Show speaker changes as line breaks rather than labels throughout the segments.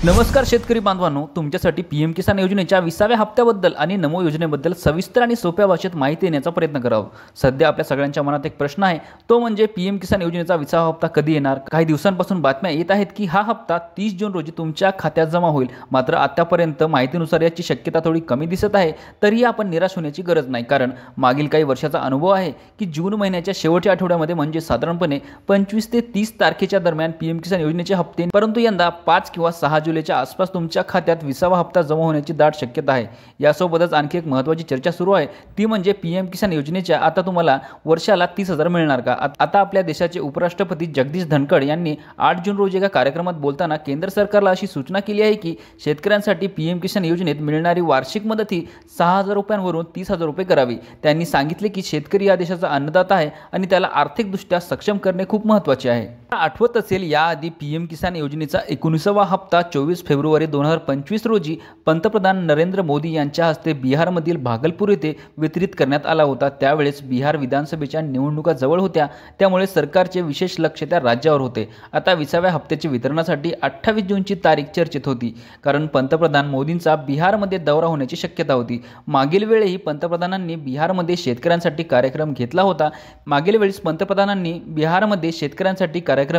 नमस्कार शेतकरी बांधवांनो, तुमच्यासाठी पीएम किसान योजनेच्या 20व्या हप्त्याबद्दल आणि नमो योजनेबद्दल सविस्तर आणि सोप्या भाषेत माहिती देण्याचा प्रयत्न करावा। सध्या आपल्या सगळ्यांच्या मनात एक प्रश्न आहे, तो म्हणजे पीएम किसान योजनेचा 20वा हप्ता कधी येणार। काही दिवसांपासून बातम्या येत आहेत की हा हप्ता 30 जून रोजी तुमच्या खात्यात जमा होईल, मात्र आतापर्यंत माहितीनुसार याची शक्यता थोडी कमी दिसत आहे। तरीही आपण निराश होण्याची गरज नाही, कारण मागील काही वर्षाचा अनुभव आहे की जून महिन्याच्या शेवटच्या आठवड्यामध्ये म्हणजे साधारणपणे 25 ते 30 तारखेच्या दरम्यान पीएम किसान योजनेचे हप्ते, परंतु यंदा 5 किंवा 6 जुलैच्या आसपास तुमच्या खात्यात 20वा हप्ता जमा होण्याची दाट शक्यता आहे। यासोबतच आणखी एक महत्त्वाची चर्चा सुरू आहे, ती म्हणजे पीएम किसान योजनेच्या आता तुम्हाला वर्षाला 30,000 मिळणार का। आता आपल्या देशाचे उपराष्ट्रपती जगदीश धनखड यांनी 8 जून रोजी एका कार्यक्रमात बोलताना केंद्र सरकारला अशी सूचना केली आहे की शेतकऱ्यांसाठी पीएम किसान योजनेत मिळणारी वार्षिक मदत ही 6,000 रुपयांवरून 30,000 रुपये करावी। त्यांनी सांगितले की शेतकरी या देशाचा अन्नदाता आहे आणि त्याला आर्थिकदृष्ट्या सक्षम करणे खूप महत्त्वाचे आहे। आठवत असेल, याआधी पीएम किसान योजनेचा 19वा हप्ता 24 फेब्रुवारी 2025 रोजी पंतप्रधान नरेंद्र मोदी यांच्या हस्ते बिहारमधील भागलपूर येथे वितरित करण्यात आला होता। त्यावेळेस बिहार विधानसभेच्या निवडणुका जवळ होत्या, त्यामुळे सरकारचे विशेष लक्ष त्या राज्यावर होते। आता 20व्या हप्त्याच्या वितरणासाठी 28 जूनची तारीख चर्चेत होती, कारण पंतप्रधान मोदींचा बिहारमध्ये दौरा होण्याची शक्यता होती। मागील वेळेही पंतप्रधानांनी बिहारमध्ये शेतकऱ्यांसाठी कार्यक्रम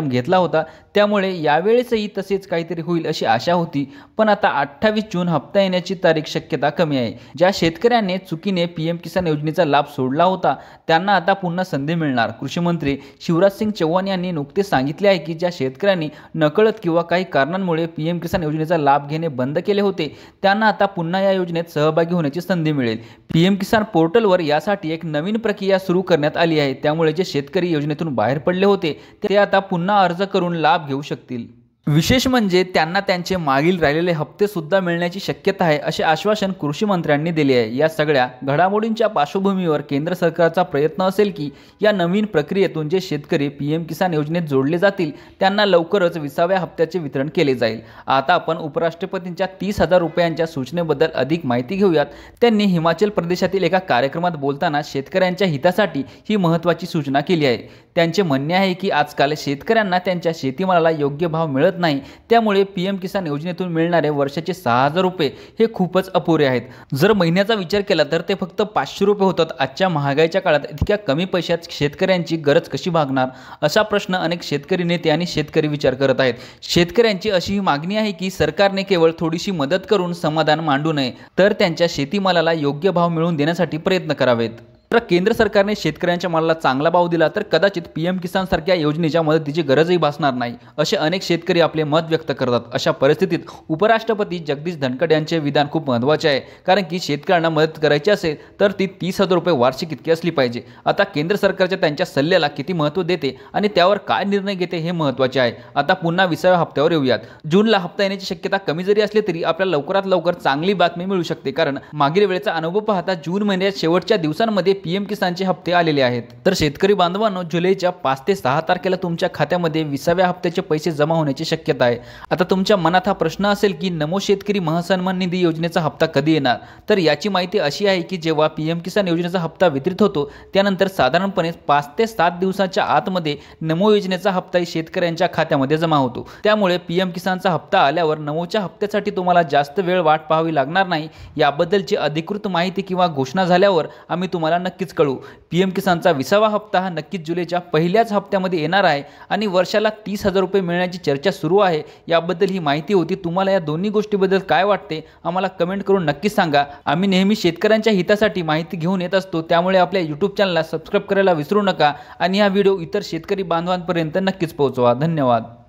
घेतला होता, त्यामुळे यावेळेसही तसेच काहीतरी होईल अशी आशा होती। पण आता 28 जून हप्ता येण्याची तारीख शक्यता कमी आहे। ज्या शेतकऱ्यांनी चुकीने पीएम किसान योजनेचा लाभ सोडला होता त्यांना आता पुन्हा संधी मिळणार। कृषी मंत्री शिवराज सिंग चौहान यांनी नुकतेच सांगितले आहे की ज्या शेतकऱ्यांनी नकळत किंवा काही कारणांमुळे पीएम किसान योजनेचा लाभ घेणे बंद केले होते त्यांना आता पुन्हा या योजनेत सहभागी होण्याची संधी मिळेल। पीएम किसान पोर्टलवर यासाठी एक नवीन प्रक्रिया सुरू करण्यात आली आहे, त्यामुळे जे शेतकरी योजनेतून बाहेर पडले होते ते आता पुन्हा अर्ज करून लाभ घेऊ शकतील। विशेष म्हणजे त्यांना त्यांचे मागील राहिलेले हप्ते सुद्धा मिळण्याची शक्यता आहे, असे आश्वासन कृषी मंत्र्यांनी दिले आहे। या सगळ्या घडामोडींच्या पार्श्वभूमीवर केंद्र सरकारचा प्रयत्न असेल की या नवीन प्रक्रियेतून जे शेतकरी पीएम किसान योजनेत जोडले जातील त्यांना लवकरच 20व्या हप्त्याचे वितरण केले जाईल। आता आपण उपराष्ट्रपतींच्या 30,000 रुपयांच्या सूचनेबद्दल अधिक माहिती घेऊयात। त्यांनी हिमाचल प्रदेशातील एका कार्यक्रमात बोलताना शेतकऱ्यांच्या हितासाठी ही महत्त्वाची सूचना केली आहे। त्यांचे म्हणणे आहे की आजकाल शेतकऱ्यांना त्यांच्या शेतीमालाला योग्य भाव मिळत नाही, त्यामुळे पीएम किसान योजनेतून मिळणारे वर्षाचे 6,000 रुपये हे खूपच अपुरे आहेत। जर महिन्याचा विचार केला तर ते फक्त 500 रुपये होतात। आजच्या महागाईच्या काळात इतक्या कमी पैशात शेतकऱ्यांची गरज कशी भागणार, असा प्रश्न अनेक शेतकरी नेते आणि शेतकरी विचार करत आहेत। शेतकऱ्यांची अशी ही मागणी आहे की सरकारने केवळ थोडीशी मदत करून समाधान मांडू नये, तर त्यांच्या शेतीमालाला योग्य भाव मिळवून देण्यासाठी प्रयत्न करावेत। तर केंद्र सरकारने शेतकऱ्यांच्या मालाला चांगला भाव दिला तर कदाचित पीएम किसान सारख्या योजनेच्या मदतीची गरजही भासणार नाही, असे अनेक शेतकरी आपले मत व्यक्त करतात। अशा परिस्थितीत उपराष्ट्रपती जगदीश धनखड यांचे विधान खूप महत्त्वाचे आहे, कारण की शेतकऱ्यांना मदत करायची असेल तर ती 30,000 रुपये वार्षिक इतकी असली पाहिजे। आता केंद्र सरकारच्या त्यांच्या सल्ल्याला किती महत्त्व देते आणि त्यावर काय निर्णय घेते हे महत्त्वाचे आहे। आता पुन्हा 20व्या हप्त्यावर येऊयात। जूनला हप्ता येण्याची शक्यता कमी जरी असली तरी आपल्याला लवकरात लवकर चांगली बातमी मिळू शकते, कारण मागील वेळेचा अनुभव पाहता जून महिन्यात शेवटच्या दिवसांमध्ये पीएम किसानचे हप्ते आलेले आहेत। तर शेतकरी बांधवांनो, जुलैच्या 5 ते 6 तारखेला तुमच्या खात्यामध्ये 20व्या हप्त्याचे पैसे जमा होण्याची शक्यता आहे। आता तुमच्या मनात हा प्रश्न असेल की नमो शेतकरी महासन्मान निधी योजनेचा हप्ता कधी येणार, तर याची माहिती अशी आहे की जेव्हा पीएम किसान योजनेचा हप्ता वितरित होतो त्यानंतर साधारणपणे 5 ते 7 दिवसाच्या आतमध्ये नमो योजनेचा हप्ताही शेतकऱ्यांच्या खात्यामध्ये जमा होतो। त्यामुळे पीएम किसानचा हप्ता आल्यावर नमोच्या हप्त्यासाठी तुम्हाला जास्त वेळ वाट पाहावी लागणार नाही। याबद्दलची अधिकृत माहिती किंवा घोषणा झाल्यावर आम्ही तुम्हाला नक्कीच कळवू। पीएम किसानचा 20वा हप्ता हा नक्कीच जुलैच्या पहिल्याच हप्त्यामध्ये येणार आहे आणि वर्षाला 30,000 रुपये मिळण्याची चर्चा सुरू आहे। याबद्दल ही माहिती होती। तुम्हाला या दोन्ही गोष्टीबद्दल काय वाटते आम्हाला कमेंट करून नक्कीच सांगा। आम्ही नेहमी शेतकऱ्यांच्या हितासाठी माहिती घेऊन येत असतो, त्यामुळे आपल्या YouTube चॅनलला सबस्क्राइब करायला विसरू नका आणि हा व्हिडिओ इतर शेतकरी बांधवांपर्यंत नक्कीच पोहोचवा। धन्यवाद।